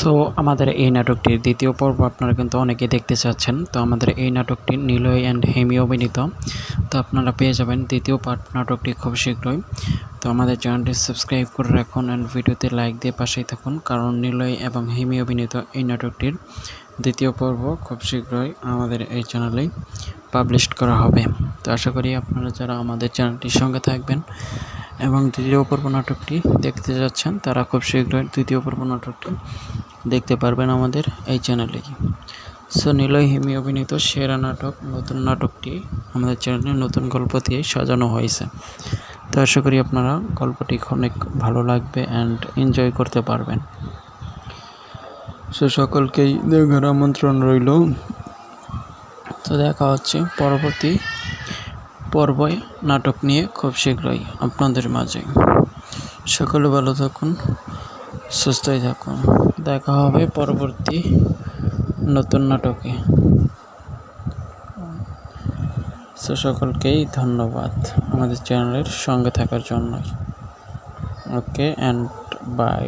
So আমাদের এই নাটকটির দ্বিতীয় পর্ব আপনারা কিন্তু অনেকেই দেখতে চাচ্ছেন। তো আমাদের এই নাটকটি নিলয় অ্যান্ড হেমি অভিনীত। তো আপনারা পেয়ে যাবেন দ্বিতীয় পার্ট নাটকটি খুব শীঘ্রই। তো আমাদের চ্যানেলটি সাবস্ক্রাইব করে রাখুন অ্যান্ড ভিডিওতে লাইক দিয়ে পাশেই থাকুন, কারণ নিলয় এবং হেমি অভিনীত এই নাটকটির দ্বিতীয় পর্ব খুব শীঘ্রই আমাদের এই চ্যানেলেই পাবলিশ করা হবে। তো আশা করি আপনারা যারা আমাদের চ্যানেলটির সঙ্গে থাকবেন এবং দ্বিতীয় পর্ব নাটকটি দেখতে যাচ্ছেন তারা খুব শীঘ্রই দ্বিতীয় পর্ব নাটকটি দেখতে পারবেন আমাদের এই চ্যানেলেই। সো নিলয় হেমি অভিনীত সেরা নাটক নতুন নাটকটি আমাদের চ্যানেলে নতুন গল্প দিয়ে সাজানো হয়েছে। তো আশা করি আপনারা গল্পটি অনেক ভালো লাগবে অ্যান্ড এনজয় করতে পারবেন। সো সকলকেই দেখার আমন্ত্রণ রইল। তো দেখা হচ্ছে পরবর্তী পর্বে নাটক নিয়ে খুব শীঘ্রই আপনাদের মাঝে। সকলে ভালো থাকুন, সুস্থই থাকুন। দেখা হবে পরবর্তী নতুন নাটকে। সো সকলকেই ধন্যবাদ আমাদের চ্যানেলের সঙ্গে থাকার জন্য। Okay and by.